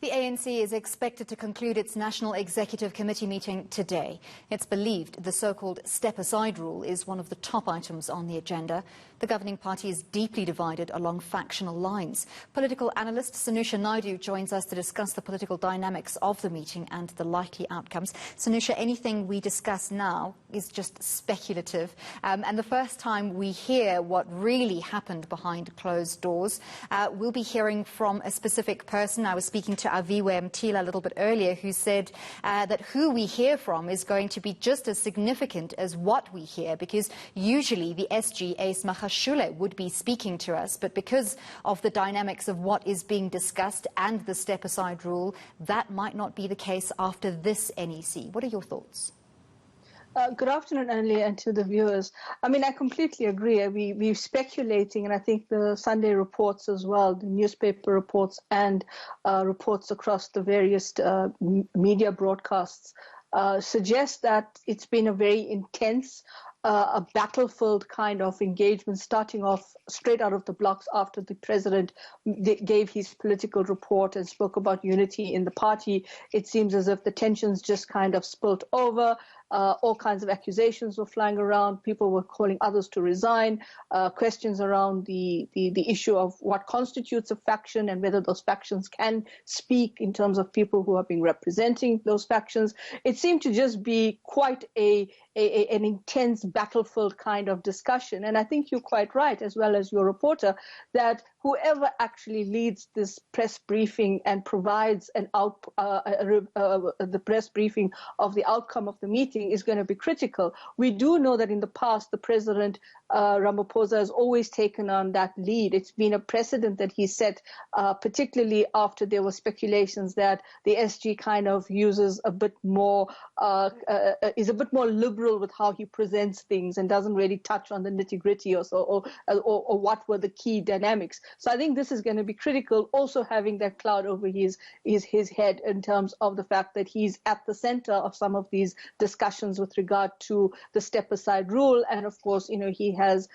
The ANC is expected to conclude its National Executive Committee meeting today. It's believed the so-called step-aside rule is one of the top items on the agenda. The governing party is deeply divided along factional lines. Political analyst Sanusha Naidu joins us to discuss the political dynamics of the meeting and the likely outcomes. Sanusha, anything we discuss now is just speculative. And the first time we hear what really happened behind closed doors, we'll be hearing from a specific person. I was speaking to Aviwe Mtila a little bit earlier, who said that who we hear from is going to be just as significant as what we hear, because usually the SG Ace Mahashule would be speaking to us, but because of the dynamics of what is being discussed and the step-aside rule, that might not be the case after this NEC. What are your thoughts? Good afternoon, Annalie, and to the viewers. I mean, I completely agree. We're speculating, and I think the Sunday reports as well, the newspaper reports and reports across the various media broadcasts suggest that it's been a very intense, a battlefield kind of engagement, starting off straight out of the blocks after the president gave his political report and spoke about unity in the party. It seems as if the tensions just kind of spilt over. All kinds of accusations were flying around. People were calling others to resign. Questions around the issue of what constitutes a faction and whether those factions can speak in terms of people who have been representing those factions. It seemed to just be quite an intense battlefield kind of discussion. And I think you're quite right, as well as your reporter, that whoever actually leads this press briefing and provides the press briefing of the outcome of the meeting is going to be critical. We do know that in the past, the president, Ramaphosa, has always taken on that lead. It's been a precedent that he set, particularly after there were speculations that the SG kind of uses a bit more, is a bit more liberal with how he presents things and doesn't really touch on the nitty-gritty or what were the key dynamics. So I think this is going to be critical, also having that cloud over his head in terms of the fact that he's at the center of some of these discussions with regard to the step-aside rule. And of course, he has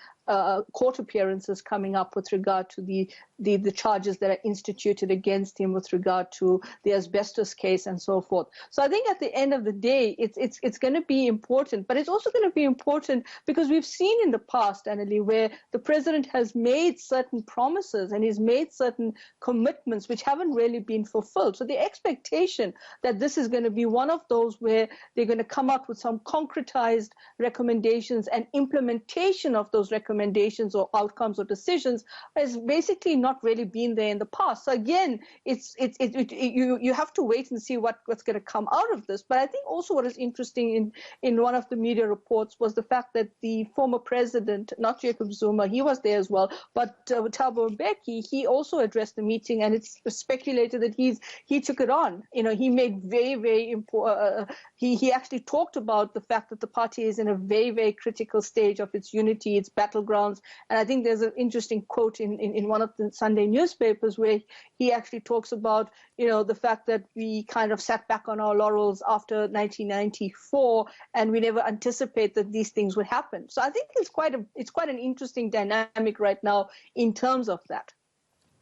court appearances coming up with regard to the charges that are instituted against him with regard to the asbestos case and so forth. So I think at the end of the day, it's going to be important, but it's also going to be important because we've seen in the past, Annalie, where the president has made certain promises and he's made certain commitments which haven't really been fulfilled. So the expectation that this is going to be one of those where they're going to come out with some concretized recommendations and implementation of those recommendations or outcomes or decisions has basically not really been there in the past. So again, you have to wait and see what's going to come out of this. But I think also what is interesting in one of the media reports was the fact that the former president, not Jacob Zuma, he was there as well, but Thabo Mbeki, he also addressed the meeting, and it's speculated that he took it on. He made very, very important. He actually talked about the fact that the party is in a very, very critical stage of its unity, its battlegrounds. And I think there's an interesting quote in one of the Sunday newspapers where he actually talks about, the fact that we kind of sat back on our laurels after 1994 and we never anticipate that these things would happen. So I think it's quite an interesting dynamic right now in terms of that.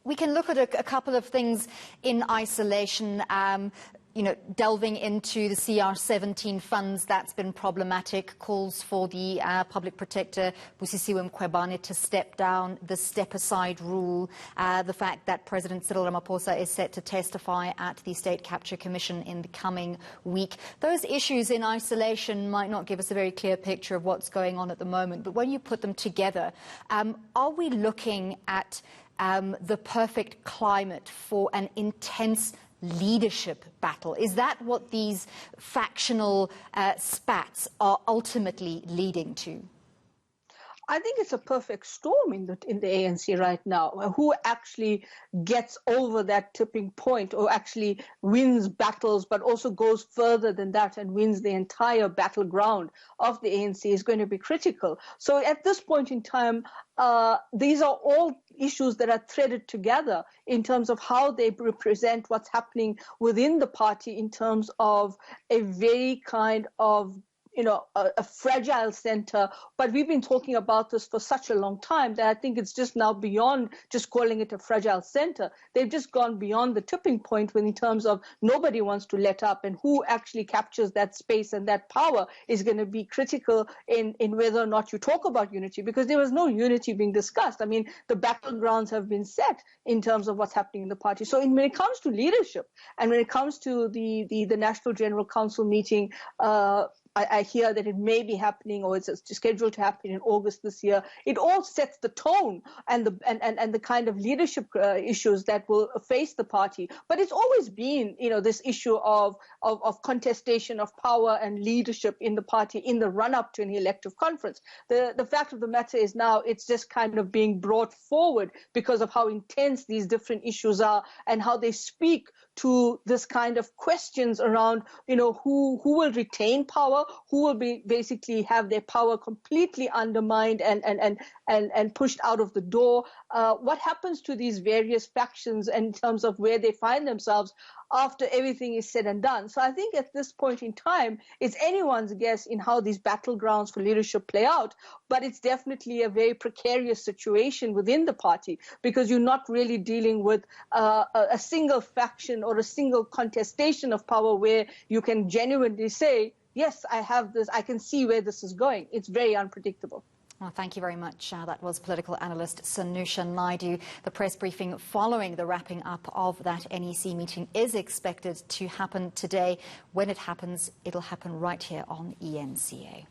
We can look at a couple of things in isolation. Delving into the CR17 funds, that's been problematic. Calls for the public protector, Busisiwe Mkhwebane, to step down, the step-aside rule, the fact that President Cyril Ramaphosa is set to testify at the State Capture Commission in the coming week. Those issues in isolation might not give us a very clear picture of what's going on at the moment, but when you put them together, are we looking at the perfect climate for an intense leadership battle? Is that what these factional spats are ultimately leading to? I think it's a perfect storm in the ANC right now. Who actually gets over that tipping point or actually wins battles, but also goes further than that and wins the entire battleground of the ANC is going to be critical. So at this point in time, these are all issues that are threaded together in terms of how they represent what's happening within the party in terms of a very kind of a fragile center. But we've been talking about this for such a long time that I think it's just now beyond just calling it a fragile center. They've just gone beyond the tipping point in terms of nobody wants to let up, and who actually captures that space and that power is going to be critical in whether or not you talk about unity, because there was no unity being discussed. I mean, the battlegrounds have been set in terms of what's happening in the party. So when it comes to leadership and when it comes to the National General Council meeting, I hear that it may be happening, or it's scheduled to happen in August this year. It all sets the tone and the kind of leadership issues that will face the party. But it's always been, this issue of contestation of power and leadership in the party in the run-up to an elective conference. The fact of the matter is now it's just kind of being brought forward because of how intense these different issues are and how they speak to this kind of questions around, who will retain power, who will basically have their power completely undermined and pushed out of the door. What happens to these various factions in terms of where they find themselves after everything is said and done? So I think at this point in time, it's anyone's guess in how these battlegrounds for leadership play out, but it's definitely a very precarious situation within the party, because you're not really dealing with a single faction or a single contestation of power where you can genuinely say, yes, I have this, I can see where this is going. It's very unpredictable. Well, thank you very much. That was political analyst Sanusha Naidu. The press briefing following the wrapping up of that NEC meeting is expected to happen today. When it happens, it'll happen right here on ENCA.